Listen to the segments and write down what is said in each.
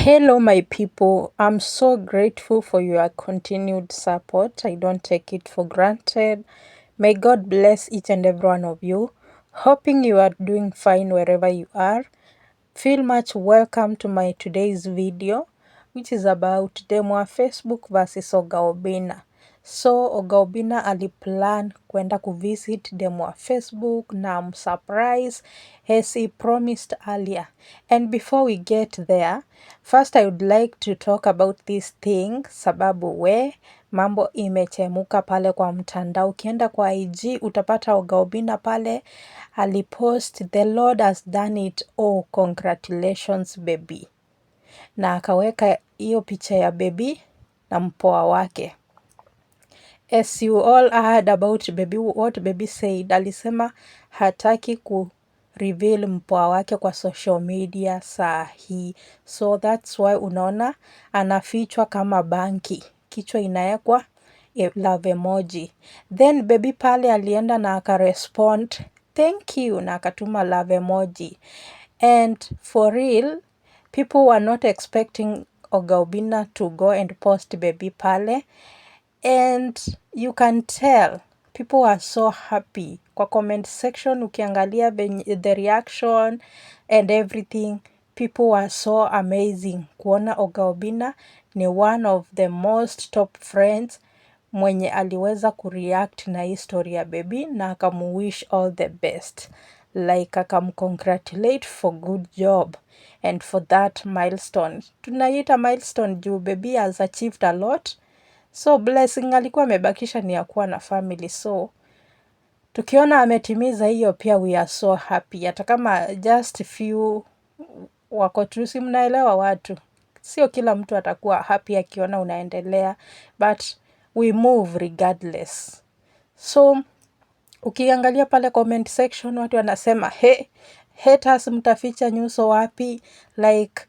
Hello, my people. I'm so grateful for your continued support. I don't take it for granted. May God bless each and every one of you. Hoping you are doing fine wherever you are. Feel much welcome to my today's video, which is about demo wa Facebook versus Oga Obinna. So Oga Obinna aliplan kwenda kuvisit demo wa Facebook na surprise as he promised earlier. And before we get there, first I would like to talk about this thing sababu mambo imechemuka pale kwa mtandao. Ukienda kwa IG utapata Oga Obinna pale alipost the Lord has done it, oh congratulations baby, na akaweka hiyo picha ya baby na mpoa wake. As you all heard about baby, what baby said, alisema hataki ku reveal mpoa wake kwa social media saa hii, so that's why unaona anafichwa kama banki, kichwa inaekwa love emoji. Then baby pale alienda na akarespond thank you na akatuma love emoji. And for real, people were not expecting Oga Obinna to go and post baby pale, and you can tell people were so happy. Kwa comment section ukiangalia the reaction and everything, people were so amazing kuona Oga Obinna ni one of the most top friends mwenye aliweza kureact na hii story ya baby na akamuwish all the best, like akamcongratulate for good job and for that milestone. Tunaita milestone juu baby has achieved a lot, so blessing alikuwa amebakisha ni ya kuwa na family, so tukiona ametimiza hiyo pia we are so happy. Hata kama just few wako tu, si mnaelewa watu, sio kila mtu atakuwa happy akiona unaendelea, but we move regardless. So ukiangalia pale comment section watu wanasema haters mtaficha nyuso wapi, like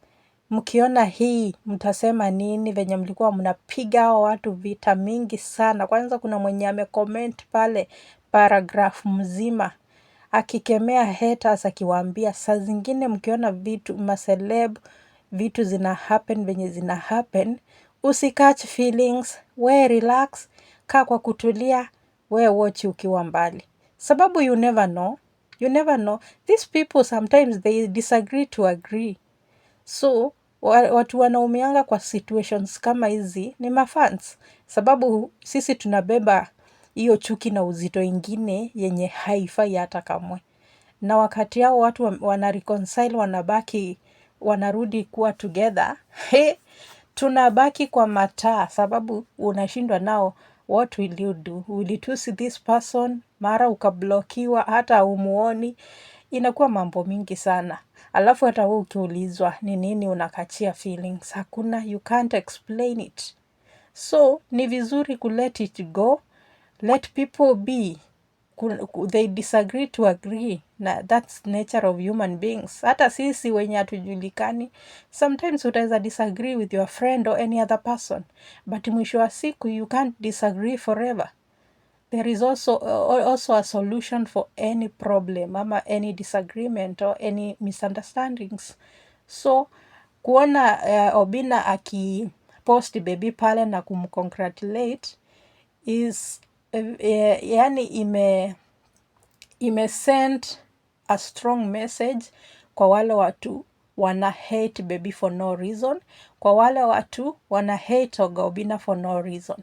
mkiona hii mtasema nini, venye mlikuwa mnapiga hao watu vita mingi sana. Kwanza kuna mwenye amecomment pale paragraph mzima akikemea haters, akiwaambia saa zingine mkiona vitu maceleb vitu zina happen venye zina happen, usikatch feelings, we relax, kaa kwa kutulia, we watch ukiwa mbali, sababu you never know, these people sometimes they disagree to agree. So watu wanaumianga kwa situations kama hizi ni mafans, sababu sisi tunabeba hiyo chuki na uzito ingine yenye haifai hata kamwe, na wakati hao watu wana reconcile, wanabaki wanarudi kuwa together, tunabaki kwa mataa, sababu unashindwa nao. What will you do? Will you to see this person? Mara ukablokiwa hata umuoni, inakuwa mambo mingi sana. Alafu hata wewe ukiulizwa ni nini unakachia feelings, hakuna, you can't explain it. So ni vizuri ku let it go, let people be. They disagree to agree, na that's nature of human beings. Hata sisi wenye hatujulikani, sometimes utaweza disagree with your friend or any other person, but mwisho wa siku you can't disagree forever. There is also a solution for any problem ama any disagreement or any misunderstandings. So kuona Obinna akipost baby pale na kumcongratulate is yani ime-send a strong message kwa wale watu wana hate baby for no reason, kwa wale watu wana hate Oga Obinna for no reason.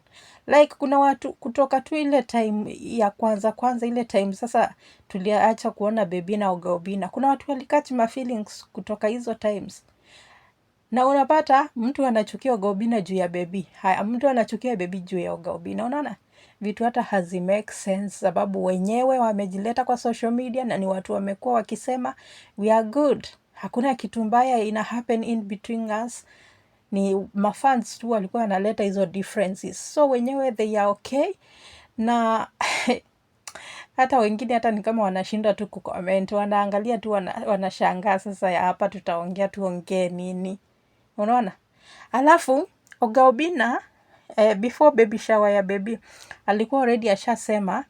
Like kuna watu kutoka tu ile time ya kwanza ile time sasa tuliacha kuona baby na Oga Obinna, kuna watu walikatch ma feelings kutoka hizo times. Na unapata mtu anachukia Oga Obinna juu ya baby, haya mtu anachukia baby juu ya Oga Obinna. Unaona vitu hata hazi make sense, sababu wenyewe wamejileta kwa social media na ni watu wamekuwa wakisema we are good, hakuna kitu mbaya ina happen in between us, ni mafans tu walikuwa wanaleta hizo differences, so wenyewe they are okay. Na hata wengine hata ni kama wanashinda tu kucomment, wanaangalia tu wanashangaa, sasa ya hapa tutaongea tuongee nini, unaona. Alafu Oga Obinna before baby shower ya baby alikuwa already ashasema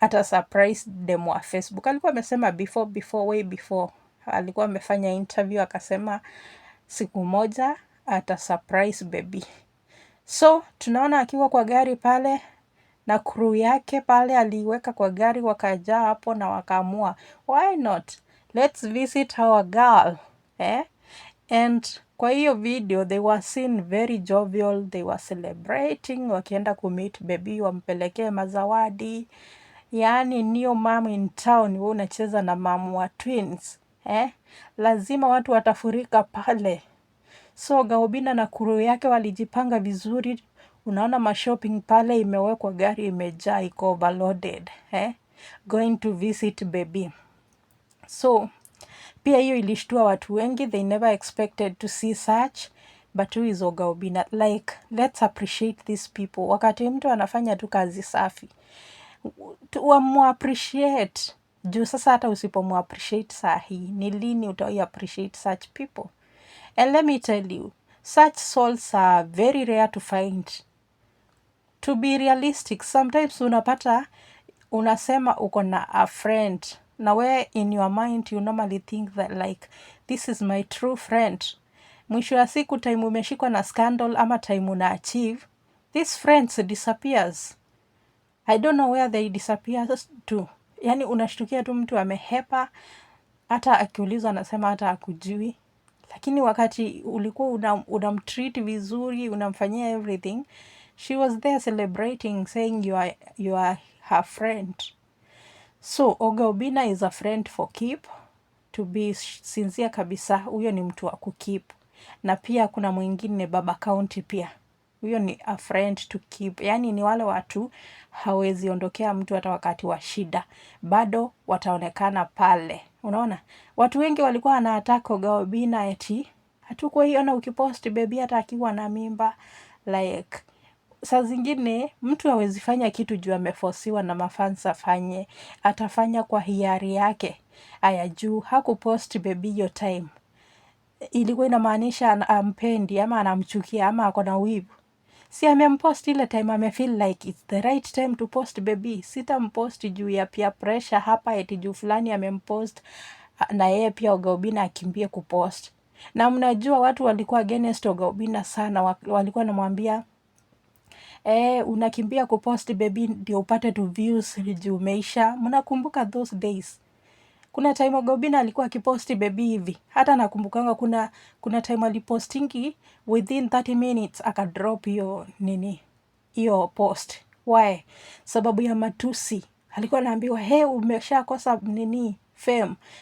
ata surprise demo wa Facebook. Alikuwa amesema way before alikuwa amefanya interview akasema siku moja ata surprise baby. So tunaona akiwa kwa gari pale na crew yake pale aliweka kwa gari, wakajaa hapo na wakaamua why not, let's visit our girl and kwa hiyo video they were seen very jovial, they were celebrating, wakienda kumeet baby, wampelekee mazawadi. Yaani new mom in town, wewe unacheza na mom wa twins lazima watu watafurika pale. So Gaobina na crew yake walijipanga vizuri. Unaona mashopping pale imewekwa, gari imejaa, iko overloaded going to visit baby. So pia hiyo ilishtua watu wengi, they never expected to see such. But who is Gaobina? Like, let's appreciate these people. Wakati mtu anafanya tu kazi safi, wamu-appreciate. Juu sasa hata usipomu-appreciate sahi, ni lini utai-appreciate such people? And let me tell you, such souls are very rare to find. To be realistic, sometimes unapata, unasema uko na a friend, na where in your mind you normally think that like, this is my true friend. Mwisho ya siku time umeshikwa na scandal ama time una achieve, these friends disappears. I don't know where they disappear to. Yani unashtukia tu mtu amehepa, hata akiulizwa anasema hata hakujui. Lakini wakati ulikuwa unamtreat vizuri, unamfanyia everything, she was there celebrating, saying you are her friend. So Gaobina is a friend for keep. To be sincere kabisa, huyo ni mtu wa kukeep. Na pia kuna mwingine Baba County pia, huyo ni a friend to keep. Yani ni wale watu hawezi ondokea mtu hata wakati wa shida, bado wataonekana pale. Unaona, watu wengi walikuwa wanataka Gaobina eti hatuko hiyo na ukipost baby hata akiwa na mimba. Like, saa zingine mtu hawezi fanya kitu juu amefosiwa na mafans afanye, atafanya kwa hiari yake. Aya, juu hakupost baby hiyo time, ilikuwa inamaanisha ampendi ama anamchukia ama ako na wivu? Si amempost ile time amefeel like it's the right time to post baby. Sitampost juu ya peer pressure hapa eti juu fulani amempost na yeye pia Gaobina akimbie kupost. Na mnajua watu walikuwa against Gaobina sana, walikuwa namwambia unakimbia kupost baby ndio upate tu views juu umeisha. Mnakumbuka those days? Kuna time Gaobina alikuwa akiposti baby hivi, hata nakumbukanga kuna time alipostingi within 30 minutes akadrop hiyo hiyo post. Why? Sababu ya matusi. Alikuwa anaambiwa umeshakosa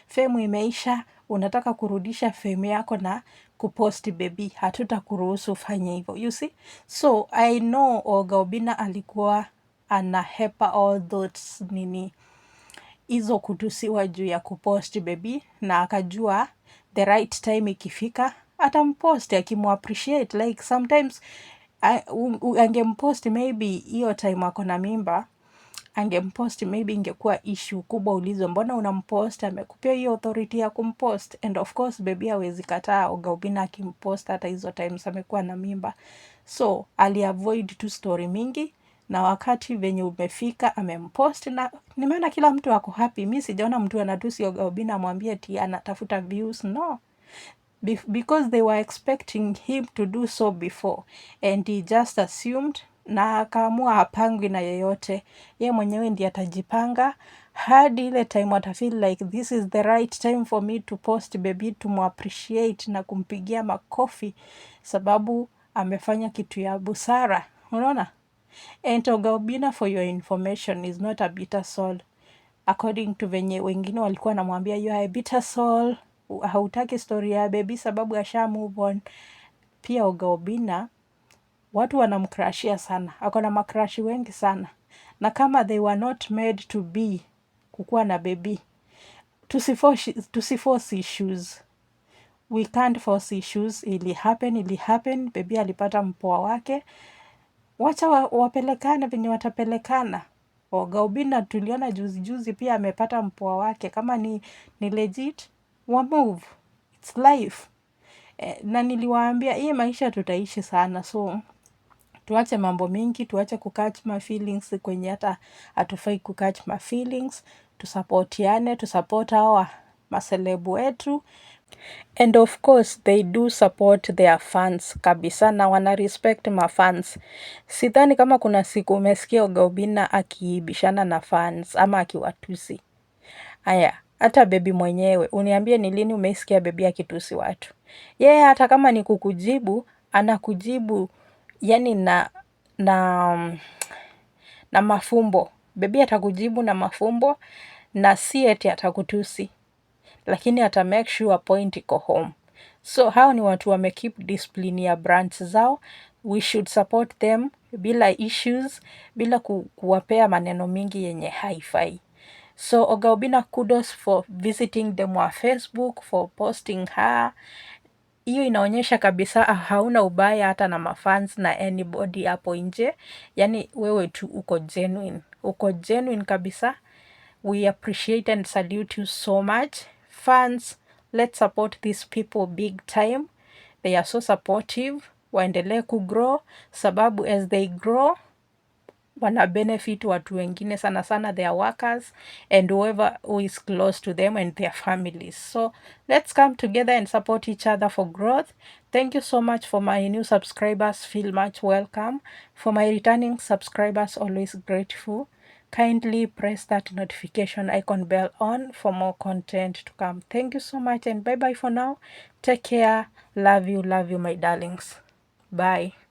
fame imeisha, unataka kurudisha fame yako na kuposti baby, hatutakuruhusu ufanye hivyo. You see? So I know Gaobina alikuwa anahepa all those hizo kutusiwa juu ya kupost baby, na akajua the right time ikifika atampost akimu-appreciate. Like sometimes angempost maybe hiyo time ako na mimba, angempost maybe ingekuwa issue kubwa, ulizo mbona unampost, amekupea hiyo authority ya kumpost. And of course baby hawezi kataa Gaobina akimpost hata hizo times amekuwa na mimba. So aliavoid tu story mingi, na wakati venye umefika amempost, na nimeona kila mtu ako happy. Mimi sijaona mtu anatusi Gaobina amwambie eti anatafuta views. No, because they were expecting him to do so before and he just assumed, na akaamua hapangwi na yeyote. Ye mwenyewe ndiye atajipanga hadi ile time watafeel like this is the right time for me to post baby, to mu-appreciate na kumpigia makofi sababu amefanya kitu ya busara. Unaona? And Gaobina, for your information, is not a bitter soul. According to venye wengine walikuwa namwambia you are a bitter soul, hautaki story ya baby sababu asha move on. Pia Gaobina watu wanamcrashia sana, ako na macrush wengi sana, na kama they were not made to be kukuwa na baby, tusiforce issues. We can't force issues. Ili happen. Baby alipata mpoa wake, wacha wapelekane venye watapelekana. Gaobina tuliona juzi pia amepata mpoa wake. Kama ni legit, wa move. It's life. Na niliwaambia hii maisha tutaishi sana, so tuache mambo mingi, tuache kukatch my feelings kwenye hata hatufai kukatch my feelings. Tusapotiane, tusupport hawa maselebu wetu And of course they do support their fans kabisa na wana respect mafans. Sidhani kama kuna siku umesikia Oga Obinna akibishana na fans ama akiwatusi. Aya, hata bebi mwenyewe, uniambie ni lini umeisikia bebi akitusi watu. Yeye hata kama ni kukujibu, anakujibu yani na mafumbo. Bebi atakujibu na mafumbo na si eti atakutusi. Lakini ata make sure point iko home. So hao ni watu wamekeep discipline ya brands zao. We should support them bila issues, bila kuwapea maneno mingi yenye haifai. So Oga Obinna, kudos for visiting them wa Facebook, for posting her. Hiyo inaonyesha kabisa hauna ubaya hata na mafans na anybody hapo nje. Yani wewe tu uko genuine. Uko genuine kabisa. We appreciate and salute you so much. Fans, let's support these people big time. They are so supportive. Waendelee kugrow sababu as they grow wana benefit watu wengine sana sana their workers and whoever who is close to them and their families. So let's come together and support each other for growth. Thank you so much for my new subscribers. Feel much welcome. For my returning subscribers, always grateful. Kindly press that notification icon bell on for more content to come. Thank you so much and bye bye for now. Take care. Love you, my darlings. Bye.